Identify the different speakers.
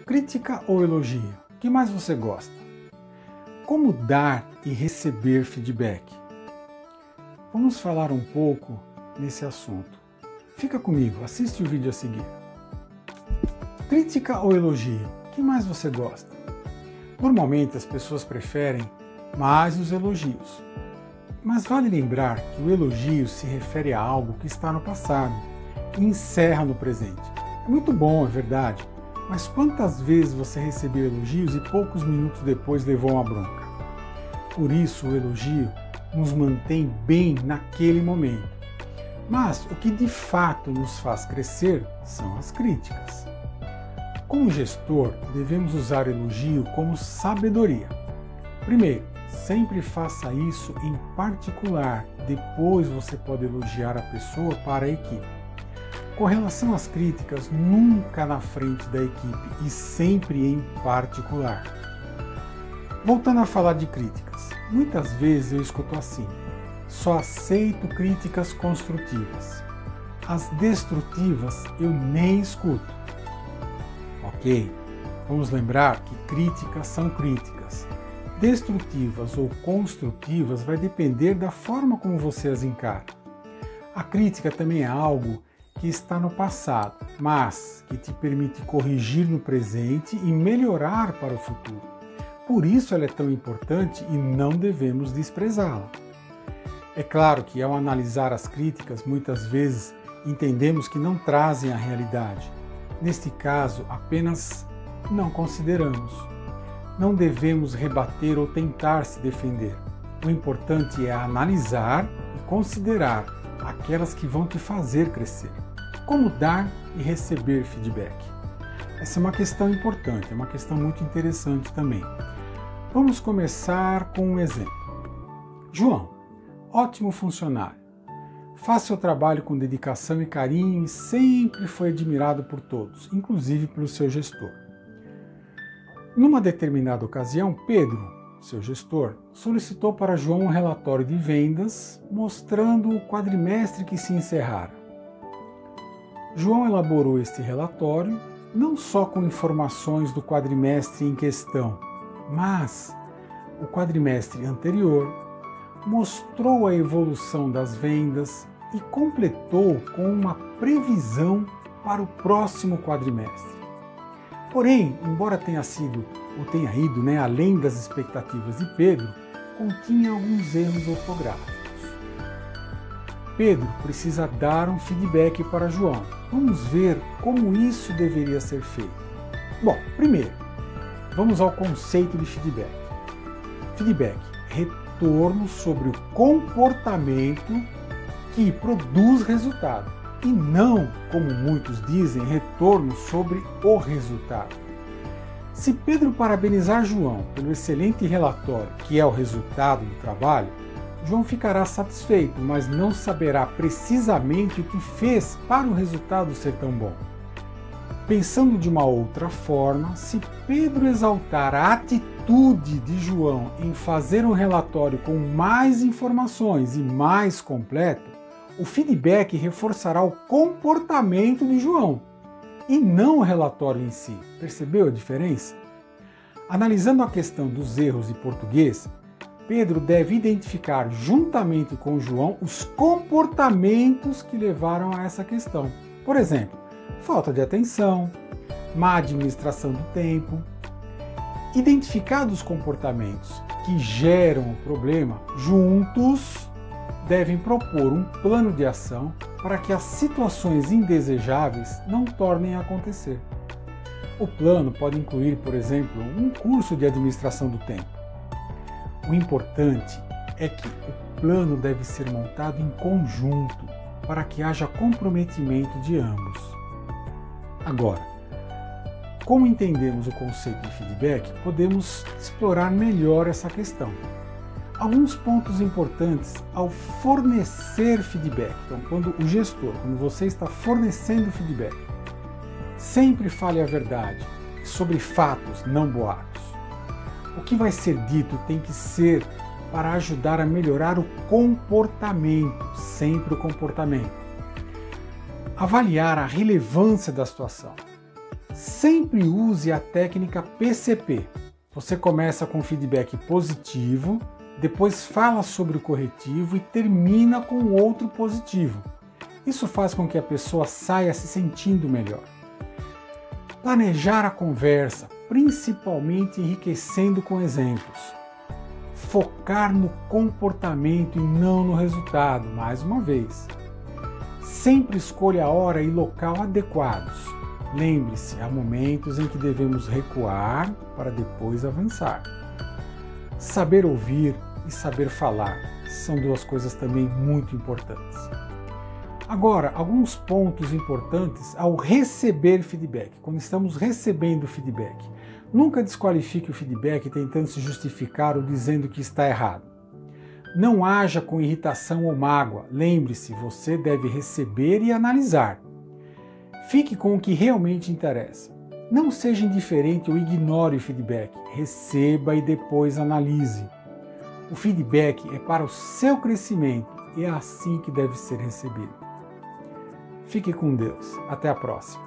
Speaker 1: Crítica ou elogio? O que mais você gosta? Como dar e receber feedback? Vamos falar um pouco nesse assunto. Fica comigo, assiste o vídeo a seguir. Crítica ou elogio? O que mais você gosta? Normalmente as pessoas preferem mais os elogios. Mas vale lembrar que o elogio se refere a algo que está no passado e encerra no presente. É muito bom, é verdade, mas quantas vezes você recebeu elogios e poucos minutos depois levou uma bronca? Por isso o elogio nos mantém bem naquele momento. Mas o que de fato nos faz crescer são as críticas. Como gestor, devemos usar elogio como sabedoria. Primeiro, sempre faça isso em particular, depois você pode elogiar a pessoa para a equipe. Com relação às críticas, nunca na frente da equipe e sempre em particular. Voltando a falar de críticas, muitas vezes eu escuto assim: só aceito críticas construtivas. As destrutivas eu nem escuto. Ok, vamos lembrar que críticas são críticas. Destrutivas ou construtivas vai depender da forma como você as encara. A crítica também é algo que está no passado, mas que te permite corrigir no presente e melhorar para o futuro. Por isso ela é tão importante e não devemos desprezá-la. É claro que ao analisar as críticas, muitas vezes entendemos que não trazem a realidade. Neste caso, apenas não consideramos. Não devemos rebater ou tentar se defender. O importante é analisar e considerar aquelas que vão te fazer crescer. Como dar e receber feedback? Essa é uma questão importante, é uma questão muito interessante também. Vamos começar com um exemplo. João, ótimo funcionário. Faz seu trabalho com dedicação e carinho e sempre foi admirado por todos, inclusive pelo seu gestor. Numa determinada ocasião, Pedro, seu gestor, solicitou para João um relatório de vendas mostrando o quadrimestre que se encerrara. João elaborou este relatório não só com informações do quadrimestre em questão, mas o quadrimestre anterior, mostrou a evolução das vendas e completou com uma previsão para o próximo quadrimestre. Porém, embora tenha ido além das expectativas de Pedro, continha alguns erros ortográficos. Pedro precisa dar um feedback para João. Vamos ver como isso deveria ser feito. Bom, primeiro, vamos ao conceito de feedback. Feedback, retorno sobre o comportamento que produz resultado e não, como muitos dizem, retorno sobre o resultado. Se Pedro parabenizar João pelo excelente relatório, que é o resultado do trabalho, João ficará satisfeito, mas não saberá precisamente o que fez para o resultado ser tão bom. Pensando de uma outra forma, se Pedro exaltar a atitude de João em fazer um relatório com mais informações e mais completo, o feedback reforçará o comportamento de João e não o relatório em si. Percebeu a diferença? Analisando a questão dos erros de português, Pedro deve identificar juntamente com João os comportamentos que levaram a essa questão. Por exemplo, falta de atenção, má administração do tempo. Identificados os comportamentos que geram o problema, juntos devem propor um plano de ação para que as situações indesejáveis não tornem a acontecer. O plano pode incluir, por exemplo, um curso de administração do tempo. O importante é que o plano deve ser montado em conjunto para que haja comprometimento de ambos. Agora, como entendemos o conceito de feedback, podemos explorar melhor essa questão. Alguns pontos importantes ao fornecer feedback. Então, quando você está fornecendo feedback, sempre fale a verdade sobre fatos, não boatos. O que vai ser dito tem que ser para ajudar a melhorar o comportamento, sempre o comportamento. Avaliar a relevância da situação. Sempre use a técnica PCP. Você começa com feedback positivo, depois fala sobre o corretivo e termina com outro positivo. Isso faz com que a pessoa saia se sentindo melhor. Planejar a conversa, principalmente enriquecendo com exemplos. Focar no comportamento e não no resultado, mais uma vez. Sempre escolha a hora e local adequados. Lembre-se, há momentos em que devemos recuar para depois avançar. Saber ouvir e saber falar são duas coisas também muito importantes. Agora, alguns pontos importantes ao receber feedback. Quando estamos recebendo feedback, nunca desqualifique o feedback tentando se justificar ou dizendo que está errado. Não haja com irritação ou mágoa. Lembre-se, você deve receber e analisar. Fique com o que realmente interessa. Não seja indiferente ou ignore o feedback. Receba e depois analise. O feedback é para o seu crescimento e é assim que deve ser recebido. Fique com Deus. Até a próxima.